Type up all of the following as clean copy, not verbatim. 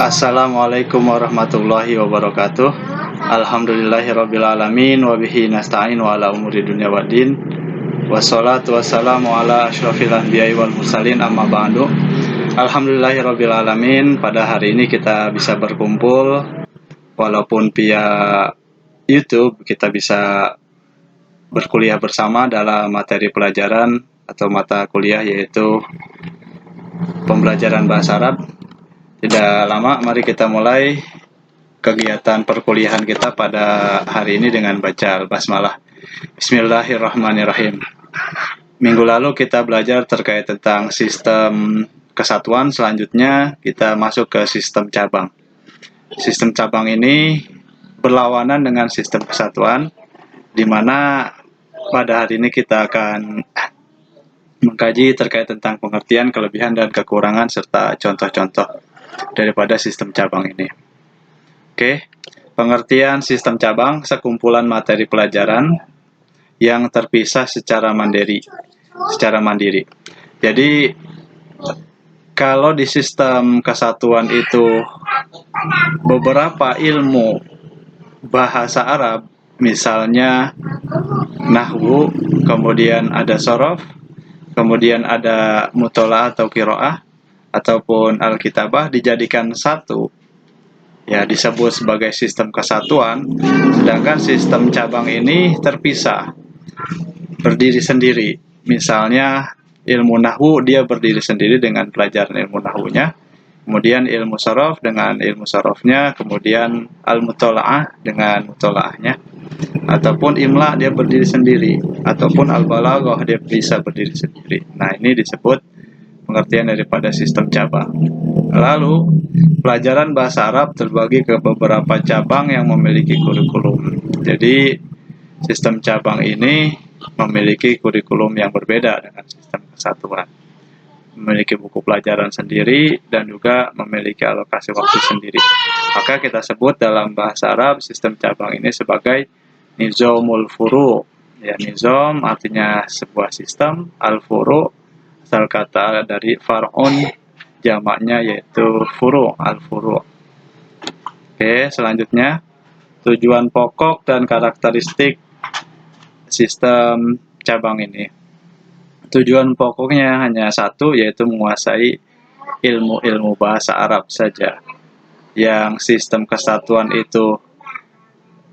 Assalamualaikum warahmatullahi wabarakatuh. Alhamdulillahirrabbilalamin. Wabihi nasta'in wa ala umuri dunia waddin. Wassalatu wassalamu ala asyrafil anbiya'i wal mursalin, amma ba'du. Alhamdulillahirrabbilalamin. Pada hari ini kita bisa berkumpul, walaupun via YouTube, kita bisa berkuliah bersama dalam materi pelajaran atau mata kuliah, yaitu pembelajaran bahasa Arab. Tidak lama, mari kita mulai kegiatan perkuliahan kita pada hari ini dengan baca Al-Basmalah. Bismillahirrahmanirrahim. Minggu lalu kita belajar terkait tentang sistem kesatuan. Selanjutnya kita masuk ke sistem cabang. Sistem cabang ini berlawanan dengan sistem kesatuan, di mana pada hari ini kita akan mengkaji terkait tentang pengertian, kelebihan, dan kekurangan serta contoh-contoh daripada sistem cabang ini. Oke, pengertian sistem cabang sekumpulan materi pelajaran yang terpisah secara mandiri. Jadi kalau di sistem kesatuan itu beberapa ilmu bahasa Arab, misalnya nahwu, kemudian ada shorof, kemudian ada mutola'ah atau qiraah, ataupun alkitabah dijadikan satu, ya disebut sebagai sistem kesatuan. Sedangkan sistem cabang ini terpisah, berdiri sendiri. Misalnya ilmu nahwu, dia berdiri sendiri dengan pelajaran ilmu nahwunya, kemudian ilmu shorof dengan ilmu shorofnya, kemudian al-mutola'ah dengan mutola'ahnya, ataupun imla dia berdiri sendiri, ataupun al-balaghah dia bisa berdiri sendiri. Nah, ini disebut pengertian daripada sistem cabang. Lalu, pelajaran bahasa Arab terbagi ke beberapa cabang yang memiliki kurikulum. Jadi, sistem cabang ini memiliki kurikulum yang berbeda dengan sistem kesatuan. Memiliki buku pelajaran sendiri dan juga memiliki alokasi waktu sendiri. Maka kita sebut dalam bahasa Arab sistem cabang ini sebagai nizamul furu'. Ya, nizam artinya sebuah sistem, al-furu' asal kata dari far'un, jamaknya yaitu furu', al-furu'. Oke, selanjutnya tujuan pokok dan karakteristik sistem cabang ini. Tujuan pokoknya hanya satu, yaitu menguasai ilmu-ilmu bahasa Arab saja. Yang sistem kesatuan itu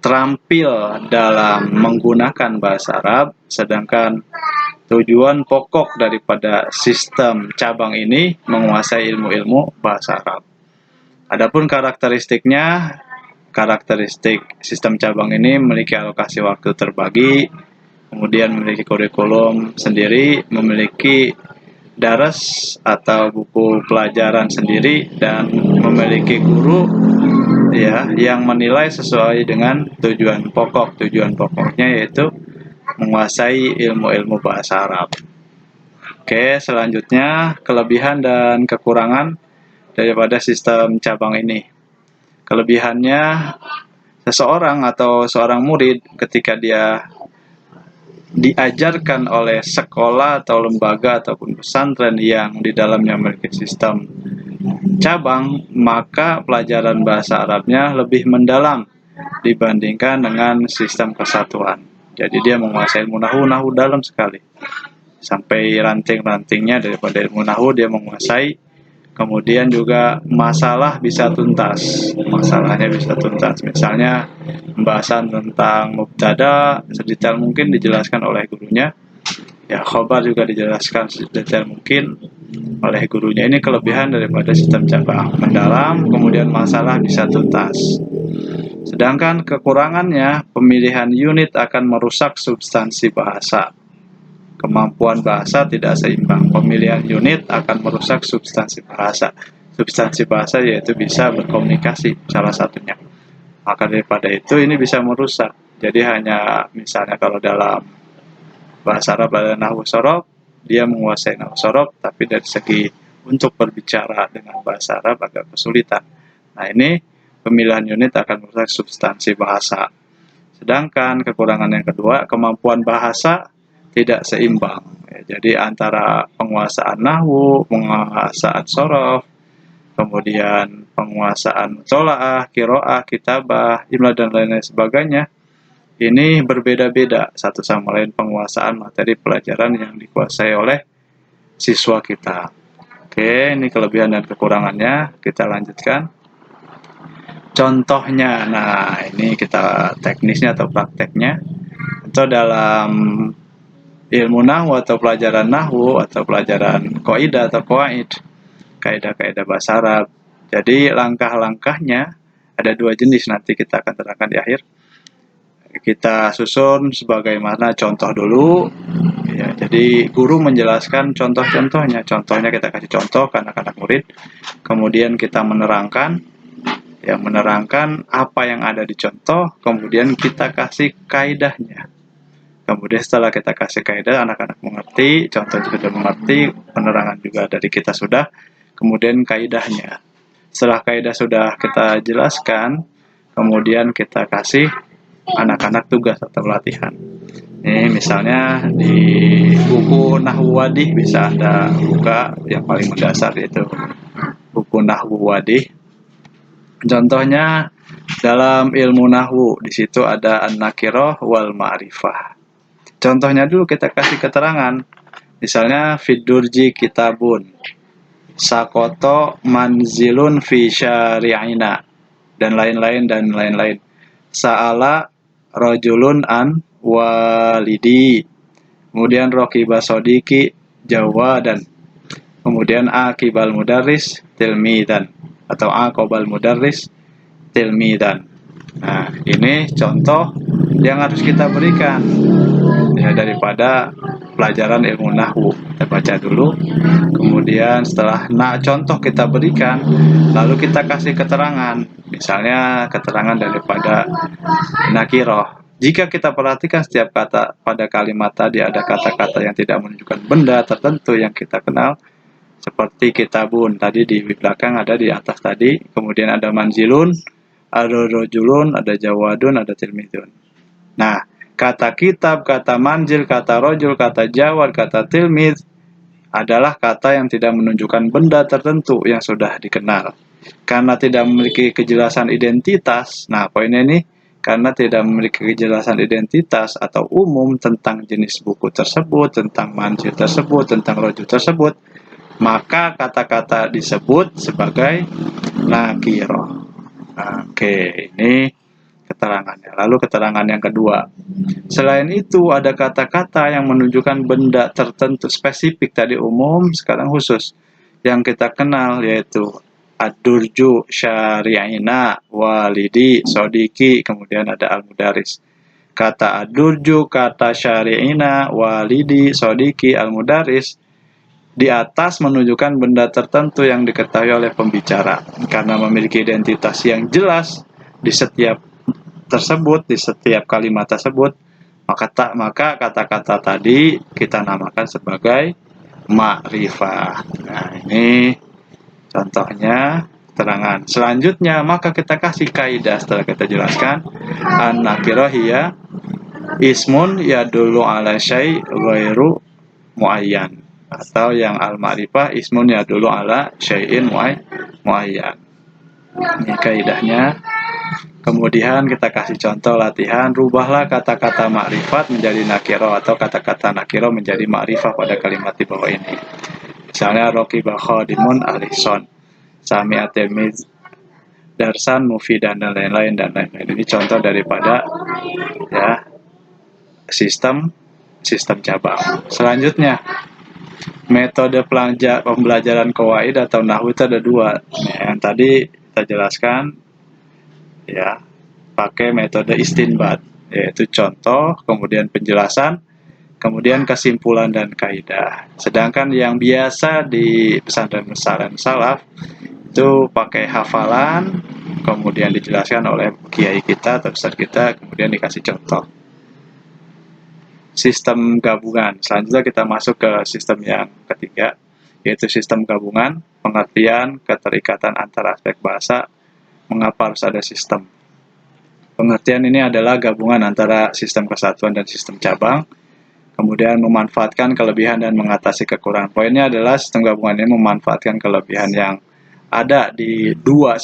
terampil dalam menggunakan bahasa Arab, sedangkan tujuan pokok daripada sistem cabang ini menguasai ilmu-ilmu bahasa Arab. Adapun karakteristiknya, karakteristik sistem cabang ini memiliki alokasi waktu terbagi, kemudian memiliki kurikulum sendiri, memiliki daras atau buku pelajaran sendiri, dan memiliki guru ya yang menilai sesuai dengan tujuan pokok. Tujuan pokoknya yaitu menguasai ilmu-ilmu bahasa Arab. Oke, selanjutnya kelebihan dan kekurangan daripada sistem cabang ini. Kelebihannya, seseorang atau seorang murid ketika dia diajarkan oleh sekolah atau lembaga ataupun pesantren yang di dalamnya memiliki sistem cabang, maka pelajaran bahasa Arabnya lebih mendalam dibandingkan dengan sistem kesatuan. Jadi dia menguasai ilmu nahwu dalam sekali, sampai ranting-rantingnya daripada ilmu nahwu dia menguasai. Kemudian juga masalah bisa tuntas, masalahnya bisa tuntas. Misalnya pembahasan tentang mubtada sedetail mungkin dijelaskan oleh gurunya, ya khobar juga dijelaskan sedetail mungkin oleh gurunya. Ini kelebihan daripada sistem cabang, mendalam, kemudian masalah bisa tuntas. Sedangkan kekurangannya, pemilihan unit akan merusak substansi bahasa. Kemampuan bahasa tidak seimbang. Pemilihan unit akan merusak substansi bahasa. Substansi bahasa yaitu bisa berkomunikasi, salah satunya. Maka daripada itu ini bisa merusak. Jadi hanya misalnya kalau dalam bahasa Arab ada nahwu shorof, dia menguasai nahwu shorof, tapi dari segi untuk berbicara dengan bahasa Arab agak kesulitan. Nah, ini pemilihan unit akan merusak substansi bahasa. Sedangkan kekurangan yang kedua, kemampuan bahasa tidak seimbang. Jadi antara penguasaan nahwu, penguasaan shorof, kemudian penguasaan tolaah, kiroah, kitabah, imla, dan lain-lain sebagainya, ini berbeda-beda satu sama lain penguasaan materi pelajaran yang dikuasai oleh siswa kita. Oke, ini kelebihan dan kekurangannya. Kita lanjutkan. Contohnya, nah ini kita teknisnya atau prakteknya. Atau dalam ilmu nahwu atau pelajaran nahwu atau pelajaran kaidah atau qawaid, kaidah-kaidah bahasa Arab. Jadi langkah-langkahnya ada dua jenis, nanti kita akan terangkan di akhir. Kita susun sebagaimana contoh dulu. Ya, jadi guru menjelaskan contoh-contohnya. Contohnya kita kasih contoh ke anak-anak murid. Kemudian kita menerangkan, ya menerangkan apa yang ada di contoh. Kemudian kita kasih kaidahnya. Kemudian setelah kita kasih kaidah, anak-anak mengerti, contoh juga sudah mengerti, penerangan juga dari kita sudah. Kemudian kaidahnya. Setelah kaidah sudah kita jelaskan, kemudian kita kasih anak-anak tugas atau latihan. Ini misalnya di buku Nahwu Wadih bisa Anda buka yang paling mendasar, yaitu buku Nahwu Wadih. Contohnya dalam ilmu nahwu, di situ ada an-nakirah wal ma'rifah. Contohnya dulu kita kasih keterangan. Misalnya Fidurji kitabun, sakoto manzilun fi syari'ina, dan lain-lain. Sa'ala rojulun an walidi, kemudian rokiba sodiki jawadan, kemudian akibal mudarris tilmidan atau akobal mudarris tilmidan. Nah, ini contoh yang harus kita berikan ya daripada pelajaran ilmu nahwu. Kita baca dulu, kemudian setelah contoh kita berikan, lalu kita kasih keterangan. Misalnya keterangan daripada nakiroh. Jika kita perhatikan setiap kata pada kalimat tadi ada kata-kata yang tidak menunjukkan benda tertentu yang kita kenal, seperti kitabun tadi di belakang, ada di atas tadi, kemudian ada manzilun, ada rojulun, ada jawadun, ada tilmidun. Nah, kata kitab, kata manzil, kata rojul, kata jawad, kata tilmid adalah kata yang tidak menunjukkan benda tertentu yang sudah dikenal. Karena tidak memiliki kejelasan identitas, nah poinnya ini, karena tidak memiliki kejelasan identitas atau umum tentang jenis buku tersebut, tentang manzil tersebut, tentang rojul tersebut, maka kata-kata disebut sebagai nakirah. Oke, ini keterangannya. Lalu keterangan yang kedua. Selain itu ada kata-kata yang menunjukkan benda tertentu spesifik, tadi umum, sekarang khusus. Yang kita kenal yaitu ad-durju syari'ina, walidi, sodiki, kemudian ada al-mudaris. Kata ad-durju, kata syari'ina, walidi, sodiki, al-mudaris di atas menunjukkan benda tertentu yang diketahui oleh pembicara karena memiliki identitas yang jelas di setiap tersebut, di setiap kalimat tersebut, maka kata-kata tadi kita namakan sebagai ma'rifah. Nah, ini contohnya keterangan. Selanjutnya, maka kita kasih kaidah setelah kita jelaskan. An-nakirah hiya ismun yadullu ala syai' ghairu muayyan, atau yang al-ma'rifah ismun yadullu ala syai'in muayyan. Ini kaidahnya. Kemudian kita kasih contoh latihan, rubahlah kata-kata ma'rifat menjadi nakiro atau kata-kata nakiro menjadi ma'rifah pada kalimat di bawah ini. Misalnya rokiba khadimun alihson, sami'atemiz darsan mufidan, dan lain-lain. Ini contoh daripada ya sistem cabang. Selanjutnya, metode pembelajaran qawaid atau nahwu itu ada dua. Yang tadi kita jelaskan ya pakai metode istinbat, yaitu contoh, kemudian penjelasan, kemudian kesimpulan dan kaidah. Sedangkan yang biasa di pesantren-pesantren salaf itu pakai hafalan, kemudian dijelaskan oleh kiai kita atau ustadz kita, kemudian dikasih contoh. Sistem gabungan. Selanjutnya kita masuk ke sistem yang ketiga, yaitu sistem gabungan, pengertian keterikatan antara aspek bahasa. Mengapa harus ada sistem? Pengertian ini adalah gabungan antara sistem kesatuan dan sistem cabang, kemudian memanfaatkan kelebihan dan mengatasi kekurangan. Poinnya adalah sistem gabungan ini memanfaatkan kelebihan yang ada di dua